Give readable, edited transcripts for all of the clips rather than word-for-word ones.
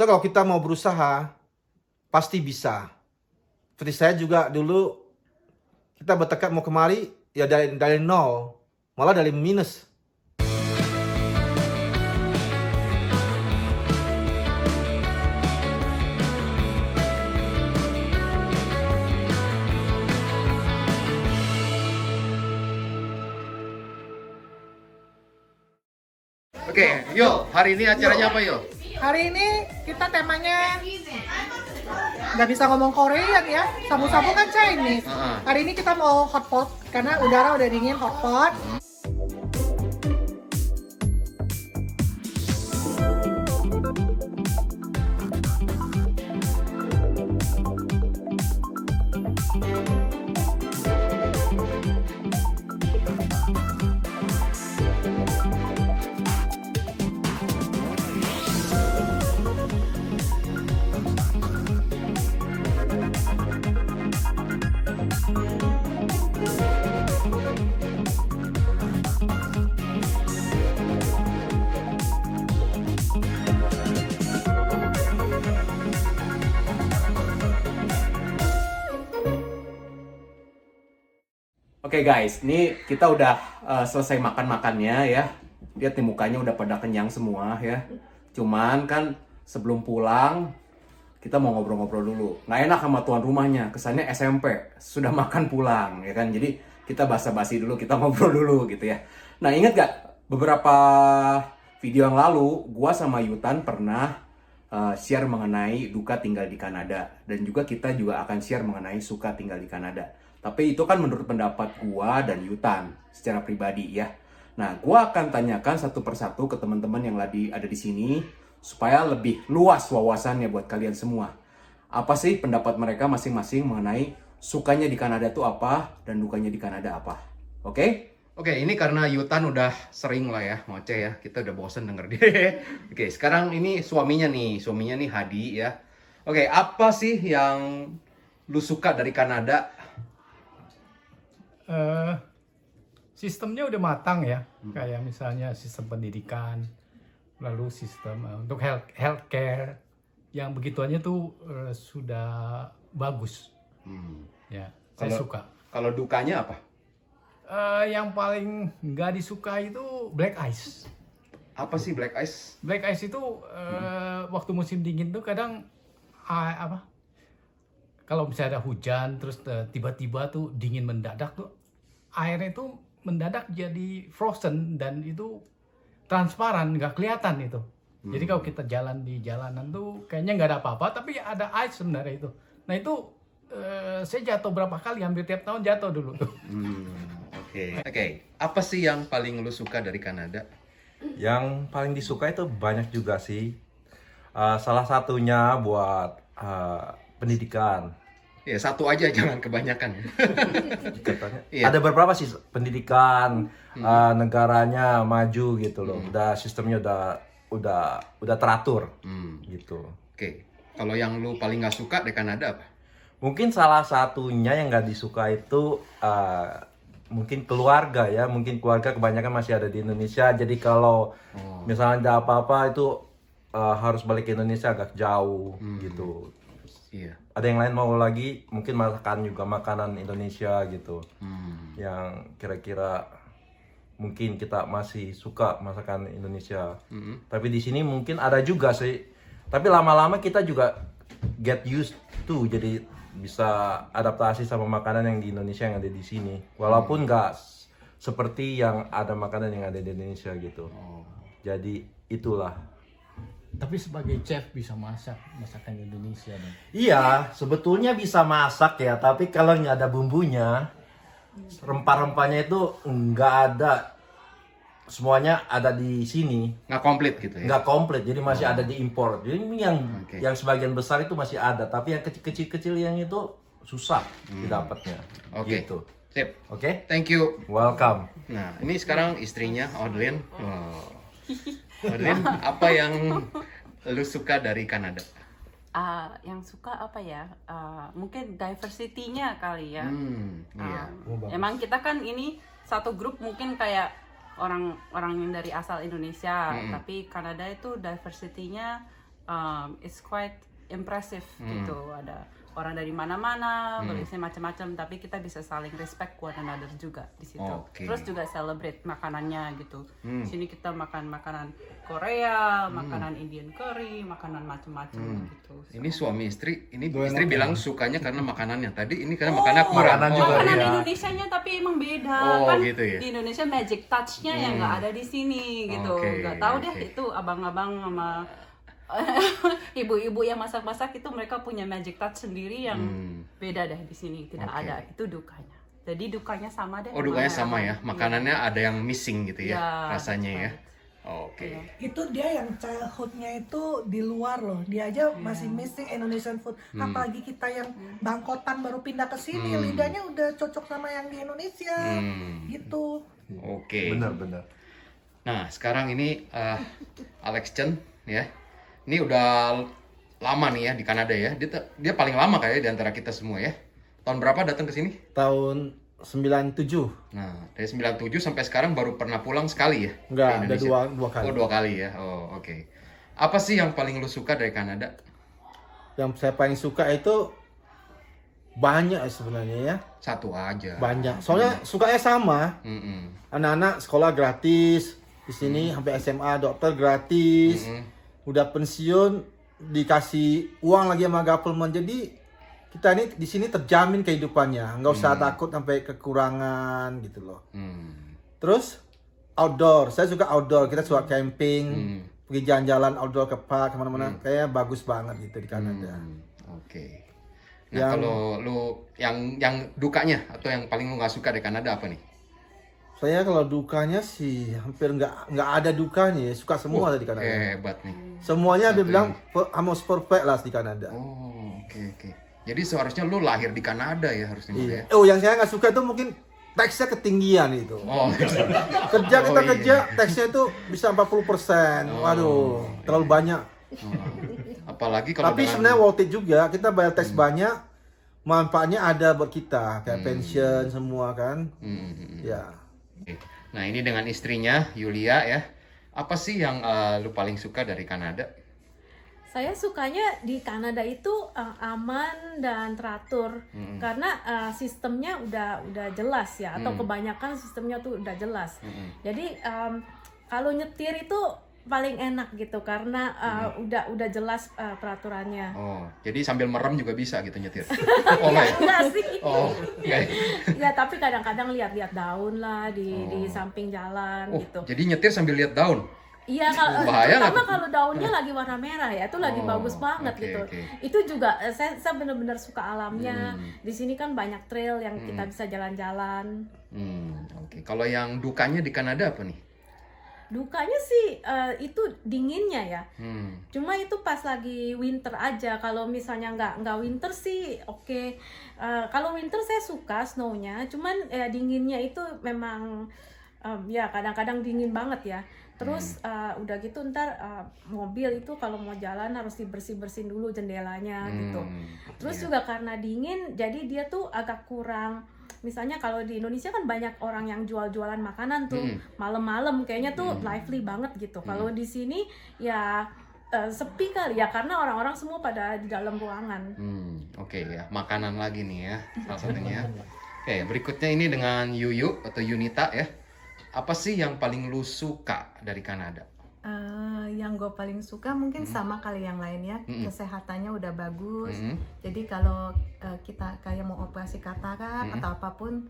So kalau kita mau berusaha, pasti bisa. Seperti saya juga dulu, kita bertekad mau kemari, ya dari nol, malah dari minus. Oke, Yo, hari ini acaranya apa, Yo? Hari ini kita temanya nggak bisa ngomong Korea ya, sabu-sabu kan Chinese. Hari ini kita mau hotpot karena udara udah dingin, hotpot. Oke guys, ini kita udah selesai makan-makannya ya. Lihat nih mukanya udah pada kenyang semua ya. Cuman kan sebelum pulang kita mau ngobrol-ngobrol dulu. Nggak enak sama tuan rumahnya, kesannya SMP sudah makan pulang ya kan. Jadi kita basa-basi dulu, kita ngobrol dulu gitu ya. Nah ingat gak beberapa video yang lalu gua sama Yutan pernah share mengenai duka tinggal di Kanada, dan juga kita juga akan share mengenai suka tinggal di Kanada. Tapi itu kan menurut pendapat gua dan Yutan secara pribadi ya. Nah, gua akan tanyakan satu persatu ke teman-teman yang lagi ada di sini supaya lebih luas wawasannya buat kalian semua. Apa sih pendapat mereka masing-masing mengenai sukanya di Kanada itu apa dan dukanya di Kanada apa? Oke? Oke, ini karena Yutan udah sering lah ya ngoceh ya. Kita udah bosen denger dia. Oke, sekarang ini suaminya nih Hadi ya. Oke, apa sih yang lu suka dari Kanada? Sistemnya udah matang ya, kayak misalnya sistem pendidikan, lalu sistem untuk healthcare yang begituannya tuh sudah bagus. Ya, saya suka. Kalau dukanya apa? Yang paling nggak disuka itu black ice. Apa sih black ice? Black ice itu waktu musim dingin tuh kadang kalau misalnya ada hujan terus tiba-tiba tuh dingin mendadak tuh airnya itu mendadak jadi frozen dan itu transparan, nggak kelihatan itu. Jadi kalau kita jalan di jalanan tuh kayaknya nggak ada apa-apa, tapi ada ice sebenarnya itu. Nah itu saya jatuh berapa kali, hampir tiap tahun jatuh dulu tuh. Oke. Apa sih yang paling lu suka dari Kanada? Yang paling disuka itu banyak juga sih. Salah satunya buat pendidikan. Ya, satu aja jangan kebanyakan. Katanya. Iya. Ada beberapa sih pendidikan, negaranya maju gitu loh. Udah sistemnya udah teratur gitu. Oke. Kalau yang lu paling nggak suka dari Kanada apa? Mungkin salah satunya yang nggak disuka itu mungkin keluarga ya. Mungkin keluarga kebanyakan masih ada di Indonesia. Jadi kalau misalnya ada apa-apa itu harus balik ke Indonesia agak jauh gitu. Iya. Ada yang lain mau lagi mungkin makan juga makanan Indonesia gitu. Yang kira-kira mungkin kita masih suka masakan Indonesia. Tapi di sini mungkin ada juga sih. Tapi lama-lama kita juga get used to, jadi bisa adaptasi sama makanan yang di Indonesia yang ada di sini. Walaupun nggak seperti yang ada makanan yang ada di Indonesia gitu. Jadi itulah. Tapi sebagai chef bisa masak masakan Indonesia dong. Iya, sebetulnya bisa masak ya, tapi kalau nggak ada bumbunya, rempah-rempahnya itu nggak ada. Semuanya ada di sini. Nggak komplit gitu ya? Nggak komplit, jadi masih ada di impor. Jadi ini yang sebagian besar itu masih ada, tapi yang kecil-kecil yang itu susah didapatnya. Oke. Gitu. Sip. Oke? Thank you. Welcome. Nah, ini sekarang istrinya Audlin. Audlin, apa yang lu suka dari Kanada? Yang suka apa ya? Mungkin diversity-nya kali ya. Iya. Emang kita kan ini satu grup mungkin kayak orang yang dari asal Indonesia, tapi Kanada itu diversity-nya it's quite impressive gitu. Ada orang dari mana-mana, berisinya macam-macam, tapi kita bisa saling respect one another juga di situ. Oke. Terus juga celebrate makanannya gitu. Di sini kita makan makanan Korea, makanan Indian curry, makanan macam-macam gitu. Ini suami istri, ini istri bilang sukanya karena makanannya. Tadi ini karena makannya kurang. makanan juga. Makanan Iya. Indonesianya tapi emang beda Oh, kan. gitu ya? Di Indonesia magic touch-nya yang nggak ada di sini gitu. Oke, Nggak tahu deh oke. itu abang-abang sama ibu-ibu yang masak-masak itu mereka punya magic touch sendiri yang beda deh di sini, tidak Oke. ada. Itu dukanya. Jadi dukanya sama deh. Oh, dukanya sama ya. Iya. Makanannya ada yang missing gitu ya, Iya, rasanya ya. that's Oke. Itu dia yang childhoodnya itu di luar loh. Dia aja masih missing Indonesian food. Apalagi kita yang bangkotan baru pindah ke sini, lidahnya udah cocok sama yang di Indonesia. Gitu. Oke. Benar. Nah, sekarang ini Alex Chen ya. Ini udah lama nih ya di Kanada ya. Dia paling lama kayaknya di antara kita semua ya. Tahun berapa datang ke sini? Tahun 97. Nah, dari 97 sampai sekarang baru pernah pulang sekali ya? Enggak, ke ada Indonesia? dua kali. Oh, 2 kali ya. Oh, oke. Apa sih yang paling lu suka dari Kanada? Yang saya paling suka itu banyak sebenarnya ya. Satu aja. Banyak. Soalnya sukanya sama. Mm-mm. Anak-anak sekolah gratis. Di sini sampai SMA dokter gratis. Udah pensiun dikasih uang lagi sama government. Jadi kita ini di sini terjamin kehidupannya. Nggak usah takut sampai kekurangan gitu loh. Terus outdoor. Saya suka outdoor. Kita suka camping. Pergi jalan-jalan outdoor ke park kemana-mana. Kayaknya bagus banget gitu di Kanada. Oke. Nah, kalau lu yang dukanya atau yang paling lu nggak suka dari Kanada apa nih? Saya kalau dukanya sih hampir nggak ada dukanya ya. Suka semua di Kanada. Hebat nih. Semuanya dia bilang almost perfect lah di Kanada. Oh, oke. Jadi seharusnya lu lahir di Kanada ya harusnya Mas, ya. Iya. Oh, yang saya nggak suka itu mungkin teksnya ketinggian itu. Oh, Kerja kita iya. kerja teksnya itu bisa 40%. Waduh, terlalu banyak. apalagi kalau Tapi dengan- sebenarnya worth it juga. Kita bayar teks banyak, manfaatnya ada buat kita, kayak pension semua kan. Ya. Oke. Nah, ini dengan istrinya Yulia ya. Apa sih yang lu paling suka dari Kanada? Saya sukanya di Kanada itu aman dan teratur karena sistemnya udah jelas ya, atau kebanyakan sistemnya tuh udah jelas. Jadi kalau nyetir itu paling enak gitu karena udah jelas peraturannya. Oh, jadi sambil merem juga bisa gitu nyetir. Oh, enggak ya? Enggak sih. Oh, enggak ya? Ya tapi kadang-kadang lihat-lihat daun lah di samping jalan Oh, gitu. jadi nyetir sambil lihat daun. Iya, kalau Bahaya nggak terutama tuh? kalau daunnya lagi warna merah ya, itu lagi Oh, bagus banget oke, gitu. oke. Itu juga saya benar-benar suka alamnya. Di sini kan banyak trail yang kita bisa jalan-jalan. Oke. Kalau yang dukanya di Kanada apa nih? Dukanya sih itu dinginnya ya. Hmm. Cuma itu pas lagi winter aja. Kalau misalnya nggak winter sih oke. Kalau winter saya suka snownya. Cuman dinginnya itu memang ya kadang-kadang dingin banget ya. Terus udah gitu ntar mobil itu kalau mau jalan harus dibersih-bersihin dulu jendelanya gitu. Terus juga karena dingin jadi dia tuh agak kurang. Misalnya kalau di Indonesia kan banyak orang yang jual-jualan makanan tuh malam-malam kayaknya tuh lively banget gitu. Kalau di sini ya sepi kali ya karena orang-orang semua pada di dalam ruangan. Oke ya, makanan lagi nih ya salah satunya. Oke, berikutnya ini dengan Yuyu atau Yunita ya. Apa sih yang paling lu suka dari Kanada? Yang gue paling suka mungkin sama kali yang lainnya, kesehatannya udah bagus. Jadi kalau kita kayak mau operasi katarak atau apapun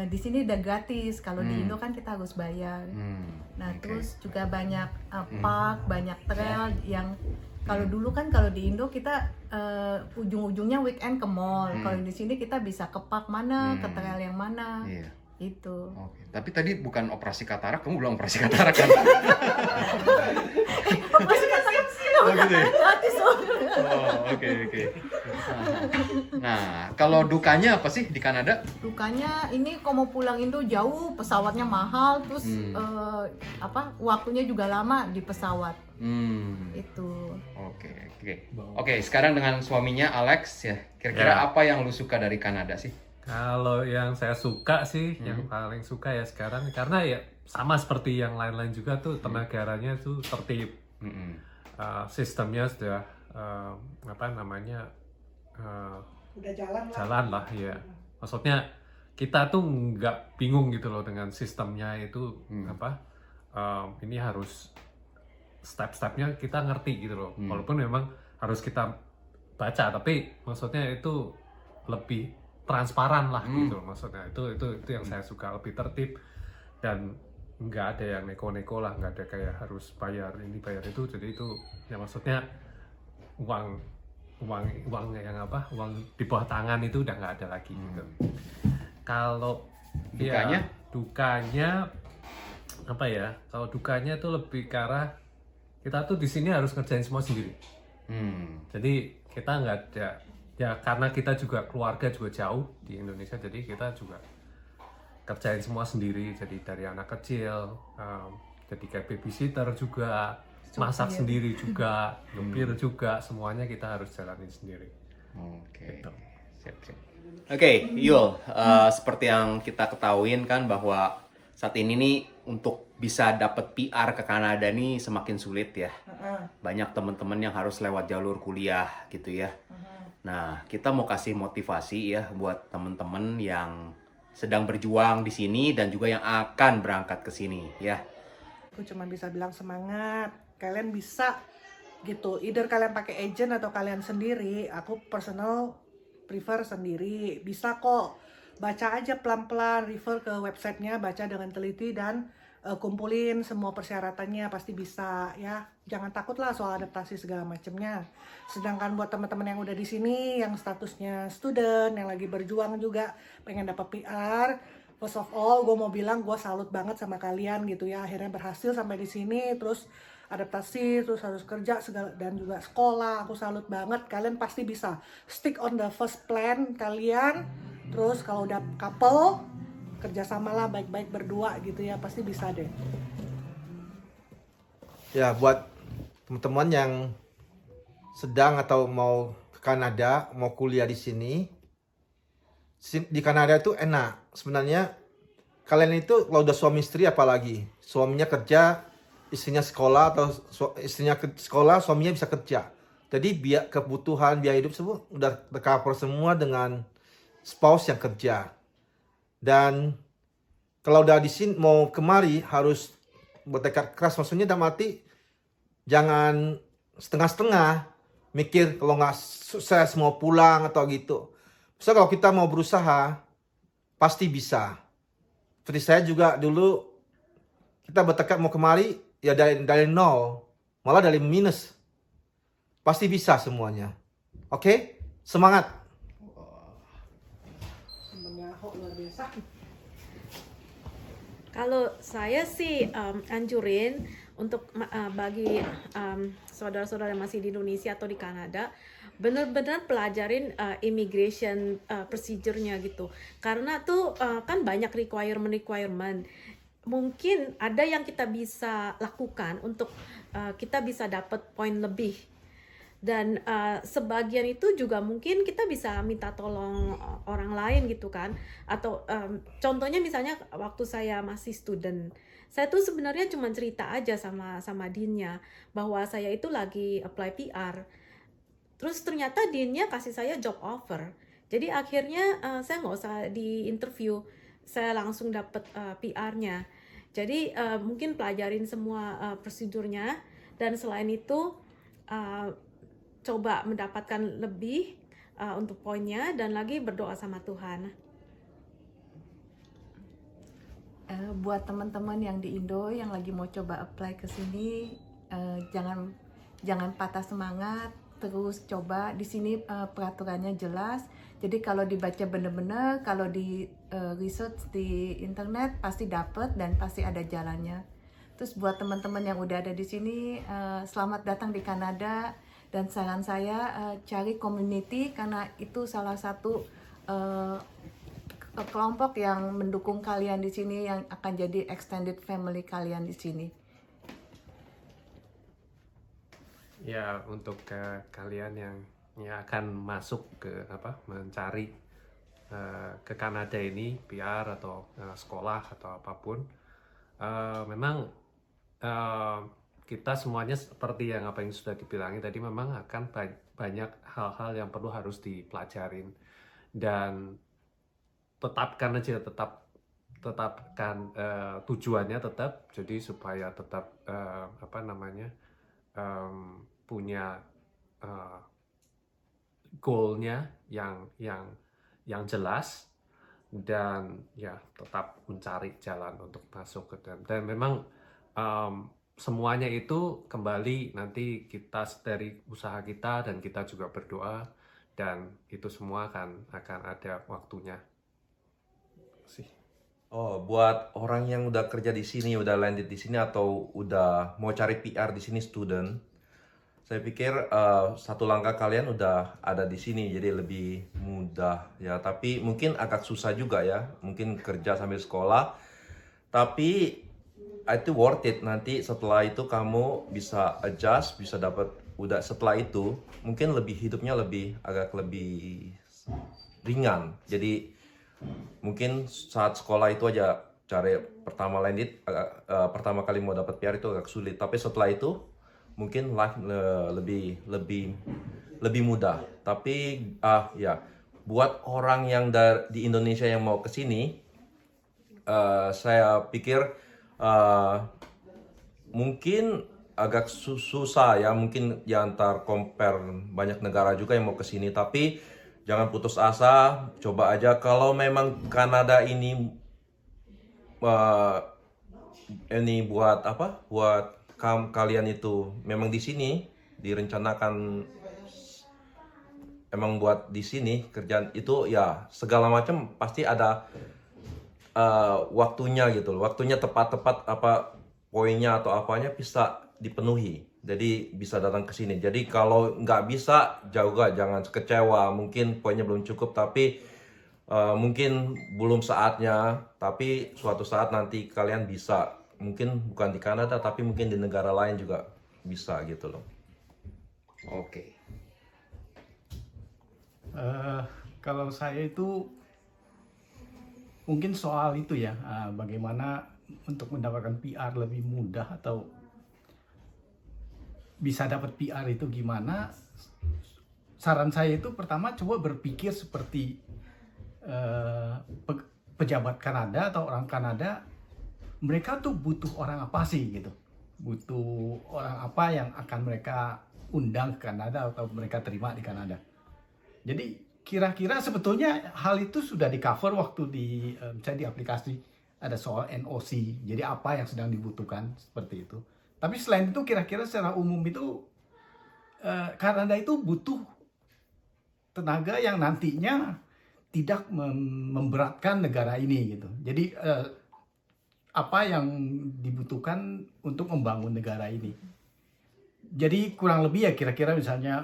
di sini udah gratis. Kalau di Indo kan kita harus bayar. Nah terus juga banyak park, banyak trail yang kalau dulu kan kalau di Indo kita ujung-ujungnya weekend ke mall. Kalau di sini kita bisa ke park mana, ke trail yang mana. Iya. Itu. Oke. Tapi tadi bukan operasi katarak, kamu bilang operasi katarak kan? Operasi katarak sih Oh gitu ya? gratis. Oh, oke. Nah, kalau dukanya apa sih di Kanada? Dukanya ini kalau mau pulang Indo jauh, pesawatnya mahal, terus waktunya juga lama di pesawat. Itu. Oke, sekarang dengan suaminya Alex ya. Kira-kira apa yang lu suka dari Kanada sih? Kalau yang saya suka sih, yang paling suka ya sekarang karena ya sama seperti yang lain-lain juga tuh negaranya tuh tertib. sistemnya sudah apa namanya Udah jalan lah. jalan lah ya. Maksudnya kita tuh nggak bingung gitu loh dengan sistemnya itu apa. Ini harus step-stepnya kita ngerti gitu loh. Walaupun memang harus kita baca, tapi maksudnya itu lebih transparan lah gitu loh. Maksudnya itu yang saya suka, lebih tertib dan nggak ada yang neko-neko lah, nggak ada kayak harus bayar ini bayar itu. Jadi itu ya maksudnya uang yang apa, uang di bawah tangan itu udah nggak ada lagi gitu. Kalau dukanya apa ya, kalau dukanya itu lebih ke arah kita tuh di sini harus ngerjain semua sendiri. Jadi kita nggak ada ya, karena kita juga keluarga juga jauh di Indonesia, jadi kita juga kerjain semua sendiri. Jadi dari anak kecil, jadi kayak babysitter juga, masak sendiri juga, nyupir juga, semuanya kita harus jalanin sendiri. Oke. Gitu. Siap. Oke, Yul, seperti yang kita ketahuin kan bahwa saat ini nih untuk bisa dapat PR ke Kanada nih semakin sulit ya. Banyak teman-teman yang harus lewat jalur kuliah gitu ya. Nah, kita mau kasih motivasi ya buat teman-teman yang sedang berjuang di sini dan juga yang akan berangkat ke sini ya. Aku cuma bisa bilang semangat, kalian bisa gitu. Either kalian pakai agent atau kalian sendiri. Aku personal prefer sendiri. Bisa kok. Baca aja pelan-pelan, refer ke websitenya, baca dengan teliti dan kumpulin semua persyaratannya, pasti bisa ya. Jangan takut lah soal adaptasi segala macamnya. Sedangkan buat teman-teman yang udah di sini, yang statusnya student, yang lagi berjuang juga pengen dapat PR, first of all, gue mau bilang gue salut banget sama kalian gitu ya. Akhirnya berhasil sampai di sini, terus adaptasi, terus harus kerja segala, dan juga sekolah. Aku salut banget, kalian pasti bisa. Stick on the first plan kalian. Terus kalau udah couple, kerjasamalah baik-baik berdua gitu ya, pasti bisa deh. Ya, buat teman-teman yang sedang atau mau ke Kanada, mau kuliah di sini, di Kanada itu enak. Sebenarnya kalian itu kalau udah suami istri, apalagi suaminya kerja, istrinya sekolah, atau istrinya sekolah, suaminya bisa kerja. Jadi kebutuhan biaya hidup semua udah tercover semua dengan spouse yang kerja. Dan kalau udah di sini mau kemari harus bertekad keras, maksudnya dalam arti jangan setengah-setengah mikir kalau nggak sukses mau pulang atau gitu. So kalau kita mau berusaha pasti bisa. Seperti saya juga dulu, kita bertekad mau kemari ya dari nol, malah dari minus. Pasti bisa semuanya. Oke? Semangat. Luar biasa. Kalau saya sih anjurin untuk bagi saudara-saudara yang masih di Indonesia atau di Kanada, benar-benar pelajarin immigration procedure-nya gitu. Karena tuh kan banyak requirement. Mungkin ada yang kita bisa lakukan untuk kita bisa dapat poin lebih. Dan sebagian itu juga mungkin kita bisa minta tolong orang lain gitu kan. Atau contohnya misalnya waktu saya masih student, saya tuh sebenarnya cuma cerita aja sama deannya bahwa saya itu lagi apply PR. Terus ternyata deannya kasih saya job offer. Jadi akhirnya saya nggak usah di interview, saya langsung dapet PR-nya. Jadi mungkin pelajarin semua prosedurnya, dan selain itu coba mendapatkan lebih untuk poinnya, dan lagi berdoa sama Tuhan. Buat teman-teman yang di Indo yang lagi mau coba apply ke sini, jangan patah semangat, terus coba. Di sini peraturannya jelas. Jadi kalau dibaca bener-bener, kalau di research di internet pasti dapet dan pasti ada jalannya. Terus buat teman-teman yang udah ada di sini, selamat datang di Kanada. Dan saran saya cari community, karena itu salah satu kelompok yang mendukung kalian di sini, yang akan jadi extended family kalian di sini. Ya, untuk kalian yang akan masuk ke mencari ke Kanada ini, PR atau sekolah atau apapun, memang kita semuanya seperti yang apa yang sudah dibilangin tadi, memang akan banyak hal-hal yang perlu harus dipelajarin, dan tetapkan tujuannya tetap, jadi supaya tetap punya goalnya yang jelas, dan ya tetap mencari jalan untuk masuk ke dalam. Dan memang semuanya itu kembali nanti kita dari usaha kita, dan kita juga berdoa, dan itu semua akan ada waktunya sih. Oh, buat orang yang udah kerja di sini, udah landed di sini, atau udah mau cari PR di sini student, saya pikir satu langkah kalian udah ada di sini, jadi lebih mudah ya. Tapi mungkin agak susah juga ya, mungkin kerja sambil sekolah. Tapi itu worth it. Nanti setelah itu kamu bisa adjust, bisa dapat, udah setelah itu mungkin hidupnya agak lebih ringan. Jadi mungkin saat sekolah itu aja cari pertama landed, pertama kali mau dapat PR itu agak sulit. Tapi setelah itu mungkin life lebih mudah. Tapi ya, buat orang yang di Indonesia yang mau ke sini, saya pikir mungkin agak susah ya, mungkin ya antar compare banyak negara juga yang mau ke sini. Tapi jangan putus asa, coba aja. Kalau memang Kanada ini buat kalian itu memang di sini direncanakan, emang buat di sini kerjaan itu, ya segala macam pasti ada waktunya gitu loh. Waktunya tepat poinnya atau apanya bisa dipenuhi, jadi bisa datang ke sini. Jadi kalau nggak bisa juga jangan kecewa, mungkin poinnya belum cukup, tapi mungkin belum saatnya. Tapi suatu saat nanti kalian bisa, mungkin bukan di Kanada tapi mungkin di negara lain juga bisa gitu loh. Oke. Kalau saya itu mungkin soal itu ya, bagaimana untuk mendapatkan PR lebih mudah atau bisa dapat PR itu gimana. Saran saya itu pertama coba berpikir seperti pejabat Kanada atau orang Kanada. Mereka tuh butuh orang apa sih gitu, butuh orang apa yang akan mereka undang ke Kanada atau mereka terima di Kanada. Jadi kira-kira sebetulnya hal itu sudah di cover waktu misalnya di aplikasi ada soal NOC, jadi apa yang sedang dibutuhkan seperti itu. Tapi selain itu kira-kira secara umum itu Kanada itu butuh tenaga yang nantinya tidak memberatkan negara ini gitu. Jadi apa yang dibutuhkan untuk membangun negara ini. Jadi kurang lebih ya kira-kira misalnya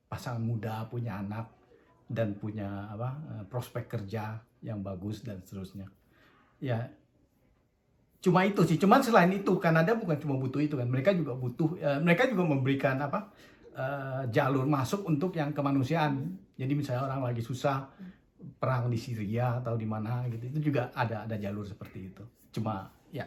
pasangan muda punya anak dan punya prospek kerja yang bagus dan seterusnya. Ya cuma itu sih. Cuman selain itu Kanada bukan cuma butuh itu kan. Mereka juga butuh, mereka juga memberikan jalur masuk untuk yang kemanusiaan. Jadi misalnya orang lagi susah, perang di Syria atau di mana gitu, itu juga ada jalur seperti itu. Cuma ya